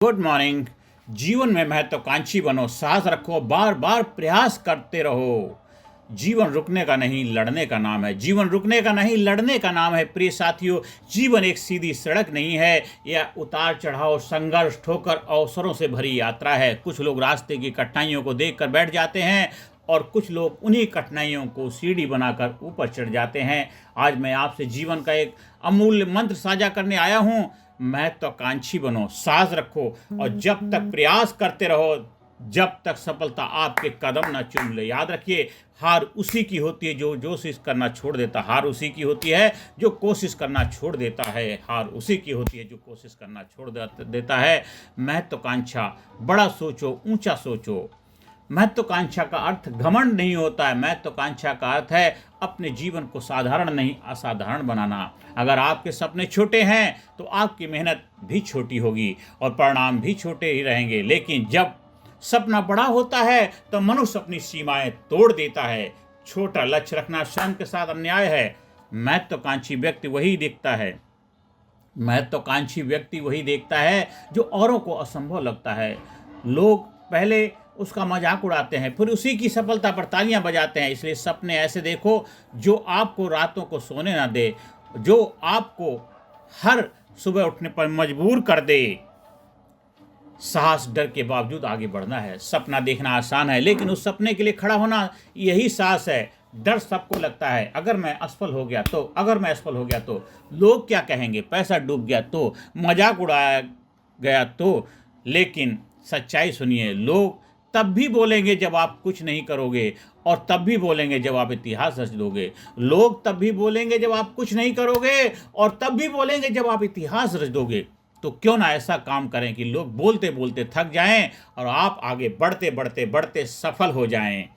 Good morning. जीवन में महत्वाकांक्षी बनो, साहस रखो, बार बार प्रयास करते रहो। जीवन रुकने का नहीं, लड़ने का नाम है। जीवन रुकने का नहीं, लड़ने का नाम है। प्रिय साथियों, जीवन एक सीधी सड़क नहीं है, यह उतार चढ़ाव, संघर्ष, ठोकर, अवसरों से भरी यात्रा है। कुछ लोग रास्ते की कठिनाइयों को देखकर बैठ जाते हैं और कुछ लोग उन्हीं कठिनाइयों को सीढ़ी बनाकर ऊपर चढ़ जाते हैं। आज मैं आपसे जीवन का एक अमूल्य मंत्र साझा करने आया हूँ। महत्वाकांक्षी बनो, साहस रखो और जब तक प्रयास करते रहो, जब तक सफलता आपके कदम न चूम ले। याद रखिए, हार उसी की होती है जो कोशिश करना छोड़ देता। हार उसी की होती है जो कोशिश करना छोड़ देता है। हार उसी की होती है जो कोशिश करना छोड़ देता है। महत्वाकांक्षा, बड़ा सोचो, ऊंचा सोचो। महत्वाकांक्षा का अर्थ घमंड नहीं होता है। महत्वाकांक्षा का अर्थ है अपने जीवन को साधारण नहीं, असाधारण बनाना। अगर आपके सपने छोटे हैं तो आपकी मेहनत भी छोटी होगी और परिणाम भी छोटे ही रहेंगे। लेकिन जब सपना बड़ा होता है तो मनुष्य अपनी सीमाएं तोड़ देता है। छोटा लक्ष्य रखना स्वयं के साथ अन्याय है। महत्वाकांक्षी व्यक्ति वही देखता है महत्वाकांक्षी व्यक्ति वही देखता है जो औरों को असंभव लगता है। लोग पहले उसका मजाक उड़ाते हैं, फिर उसी की सफलता पर तालियां बजाते हैं। इसलिए सपने ऐसे देखो जो आपको रातों को सोने ना दे, जो आपको हर सुबह उठने पर मजबूर कर दे। साहस, डर के बावजूद आगे बढ़ना है। सपना देखना आसान है, लेकिन उस सपने के लिए खड़ा होना यही साहस है। डर सबको लगता है, अगर मैं असफल हो गया तो, अगर मैं असफल हो गया तो, लोग क्या कहेंगे, पैसा डूब गया तो, मजाक उड़ाया गया तो। लेकिन सच्चाई सुनिए, लोग तब भी बोलेंगे जब आप कुछ नहीं करोगे, और तब भी बोलेंगे जब आप इतिहास रच दोगे। लोग तब भी बोलेंगे जब आप कुछ नहीं करोगे, और तब भी बोलेंगे जब आप इतिहास रच दोगे। तो क्यों ना ऐसा काम करें कि लोग बोलते बोलते थक जाएं और आप आगे बढ़ते बढ़ते बढ़ते सफल हो जाएं।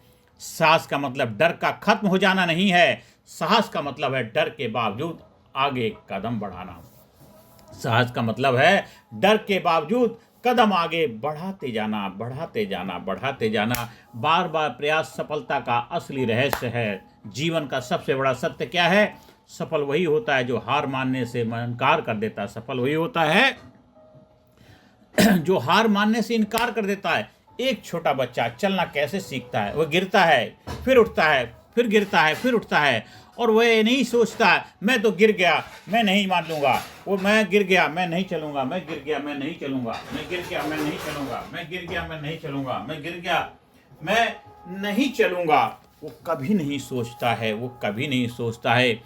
साहस का मतलब डर का खत्म हो जाना नहीं है। साहस का मतलब है डर के बावजूद आगे कदम बढ़ाना। साहस का मतलब है डर के बावजूद कदम आगे बढ़ाते जाना, बढ़ाते जाना, बढ़ाते जाना। बार बार प्रयास सफलता का असली रहस्य है। जीवन का सबसे बड़ा सत्य क्या है? सफल वही होता है जो हार मानने से इनकार कर देता है। सफल वही होता है जो हार मानने से इनकार कर देता है। एक छोटा बच्चा चलना कैसे सीखता है? वह गिरता है, फिर उठता है, फिर गिरता है, फिर उठता है, और वह ये नहीं सोचता मैं तो गिर गया, मैं नहीं मान लूंगा। वो मैं गिर गया, मैं नहीं चलूंगा, मैं गिर गया, मैं नहीं चलूंगा, मैं गिर गया, मैं नहीं चलूंगा, मैं गिर गया, मैं नहीं चलूंगा, मैं गिर गया, मैं नहीं चलूंगा। वो कभी नहीं सोचता है, वो कभी नहीं सोचता है,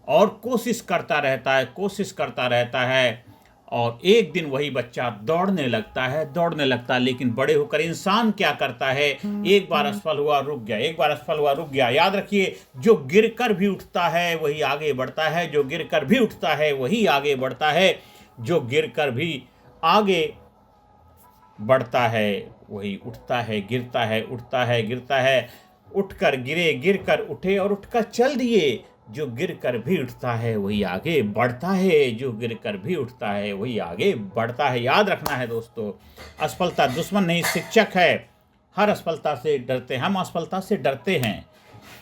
और कोशिश करता रहता है, कोशिश करता रहता है। और एक दिन वही बच्चा दौड़ने लगता है, दौड़ने लगता है। लेकिन बड़े होकर इंसान क्या करता है? एक बार असफल हुआ, रुक गया, एक बार असफल हुआ, रुक गया। याद रखिए, जो गिरकर भी उठता है वही आगे बढ़ता है। जो गिरकर भी उठता है वही आगे बढ़ता है। जो गिरकर भी आगे बढ़ता है वही उठता है, गिरता है, उठता है, गिरता है। उठकर गिरे, गिरकर उठे और उठकर चल दिए। जो गिरकर भी उठता है वही आगे बढ़ता है। जो गिरकर भी उठता है वही आगे बढ़ता है। याद रखना है दोस्तों, असफलता दुश्मन नहीं, शिक्षक है। हर असफलता से डरते हैं, हम असफलता से डरते हैं,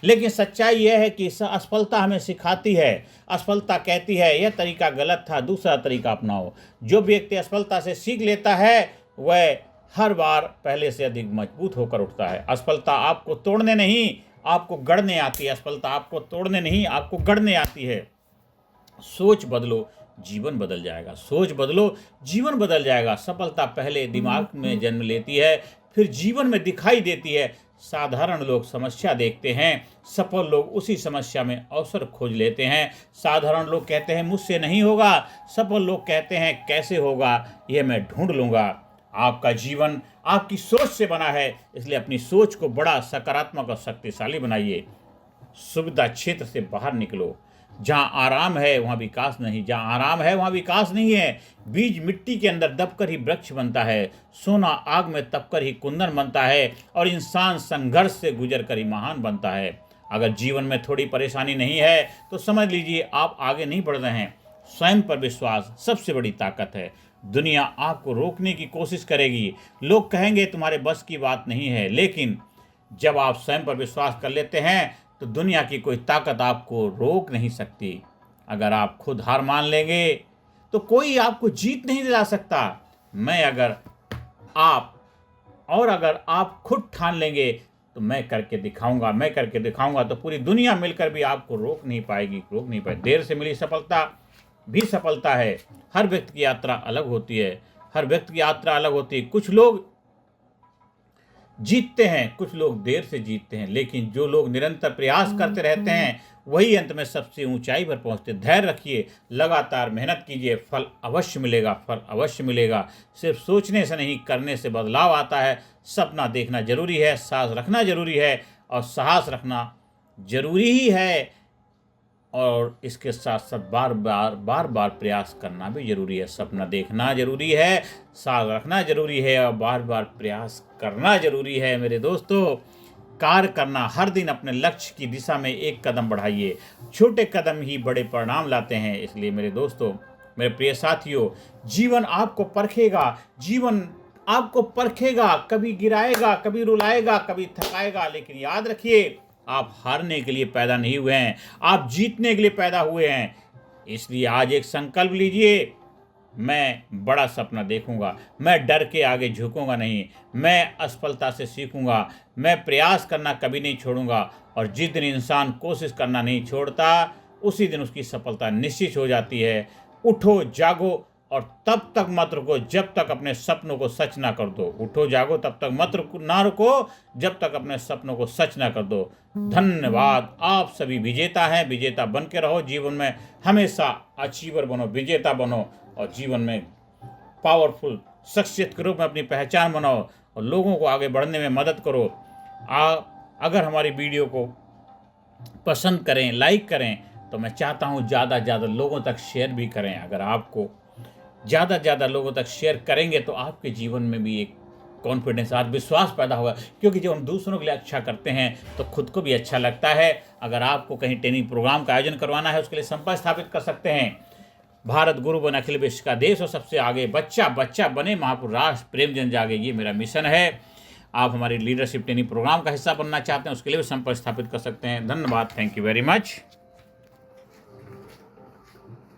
लेकिन सच्चाई यह है कि असफलता हमें सिखाती है। असफलता कहती है यह तरीका गलत था, दूसरा तरीका अपनाओ। जो व्यक्ति असफलता से सीख लेता है वह हर बार पहले से अधिक मजबूत होकर उठता है। असफलता आपको तोड़ने नहीं, आपको गढ़ने आती है। असफलता आपको तोड़ने नहीं, आपको गढ़ने आती है। सोच बदलो, जीवन बदल जाएगा। सोच बदलो, जीवन बदल जाएगा। सफलता पहले दिमाग में जन्म लेती है, फिर जीवन में दिखाई देती है। साधारण लोग समस्या देखते हैं, सफल लोग उसी समस्या में अवसर खोज लेते हैं। साधारण लोग कहते हैं मुझसे नहीं होगा, सफल लोग कहते हैं कैसे होगा, यह मैं ढूंढ लूंगा। आपका जीवन आपकी सोच से बना है, इसलिए अपनी सोच को बड़ा, सकारात्मक और शक्तिशाली बनाइए। सुविधा क्षेत्र से बाहर निकलो। जहाँ आराम है वहाँ विकास नहीं, जहाँ आराम है वहाँ विकास नहीं है। बीज मिट्टी के अंदर दबकर ही वृक्ष बनता है, सोना आग में तपकर ही कुंदन बनता है, और इंसान संघर्ष से गुजर कर ही महान बनता है। अगर जीवन में थोड़ी परेशानी नहीं है तो समझ लीजिए आप आगे नहीं बढ़ रहे हैं। स्वयं पर विश्वास सबसे बड़ी ताकत है। दुनिया आपको रोकने की कोशिश करेगी, लोग कहेंगे तुम्हारे बस की बात नहीं है, लेकिन जब आप स्वयं पर विश्वास कर लेते हैं तो दुनिया की कोई ताकत आपको रोक नहीं सकती। अगर आप खुद हार मान लेंगे तो कोई आपको जीत नहीं दिला सकता। अगर आप खुद ठान लेंगे तो मैं करके दिखाऊंगा, तो पूरी दुनिया मिलकर भी आपको रोक नहीं पाएगी। देर से मिली सफलता भी सफलता है। हर व्यक्ति की यात्रा अलग होती है। कुछ लोग जीतते हैं, कुछ लोग देर से जीतते हैं, लेकिन जो लोग निरंतर प्रयास करते रहते हैं वही अंत में सबसे ऊंचाई पर पहुंचते। धैर्य रखिए, लगातार मेहनत कीजिए, फल अवश्य मिलेगा। सिर्फ सोचने से नहीं, करने से बदलाव आता है। सपना देखना जरूरी है, साहस रखना जरूरी है, और साहस रखना जरूरी ही है, और इसके साथ साथ बार बार प्रयास करना भी जरूरी है। सपना देखना जरूरी है, साहस रखना जरूरी है, और बार बार प्रयास करना जरूरी है। मेरे दोस्तों, कार्य करना, हर दिन अपने लक्ष्य की दिशा में एक कदम बढ़ाइए। छोटे कदम ही बड़े परिणाम लाते हैं। इसलिए मेरे दोस्तों, मेरे प्रिय साथियों, जीवन आपको परखेगा, कभी गिराएगा, कभी रुलाएगा, कभी थकाएगा, लेकिन याद रखिए, आप हारने के लिए पैदा नहीं हुए हैं, आप जीतने के लिए पैदा हुए हैं। इसलिए आज एक संकल्प लीजिए, मैं बड़ा सपना देखूंगा, मैं डर के आगे झुकूंगा नहीं, मैं असफलता से सीखूंगा, मैं प्रयास करना कभी नहीं छोड़ूंगा। और जिस दिन इंसान कोशिश करना नहीं छोड़ता, उसी दिन उसकी सफलता निश्चित हो जाती है। उठो, जागो, और तब तक मत रुको जब तक अपने सपनों को सच ना कर दो। उठो, जागो, तब तक मत ना रुको जब तक अपने सपनों को सच ना कर दो। धन्यवाद। आप सभी विजेता हैं, विजेता बन के रहो। जीवन में हमेशा अचीवर बनो, विजेता बनो, और जीवन में पावरफुल शख्सियत के रूप में अपनी पहचान बनाओ, और लोगों को आगे बढ़ने में मदद करो। अगर हमारी वीडियो को पसंद करें, लाइक करें, तो मैं चाहता हूँ ज़्यादा से ज़्यादा लोगों तक शेयर भी करें। अगर आपको ज़्यादा से ज़्यादा लोगों तक शेयर करेंगे तो आपके जीवन में भी एक कॉन्फिडेंस, आत्मविश्वास पैदा होगा, क्योंकि जब हम दूसरों के लिए अच्छा करते हैं तो खुद को भी अच्छा लगता है। अगर आपको कहीं ट्रेनिंग प्रोग्राम का आयोजन करवाना है, उसके लिए संपर्क स्थापित कर सकते हैं। भारत गुरु बन अखिल विश्व का देश, और सबसे आगे बच्चा बने, महापुरुष राष्ट्र प्रेम जन जागे, ये मेरा मिशन है। आप हमारी लीडरशिप ट्रेनिंग प्रोग्राम का हिस्सा बनना चाहते हैं, उसके लिए भी संपर्क स्थापित कर सकते हैं। धन्यवाद। Thank you very much.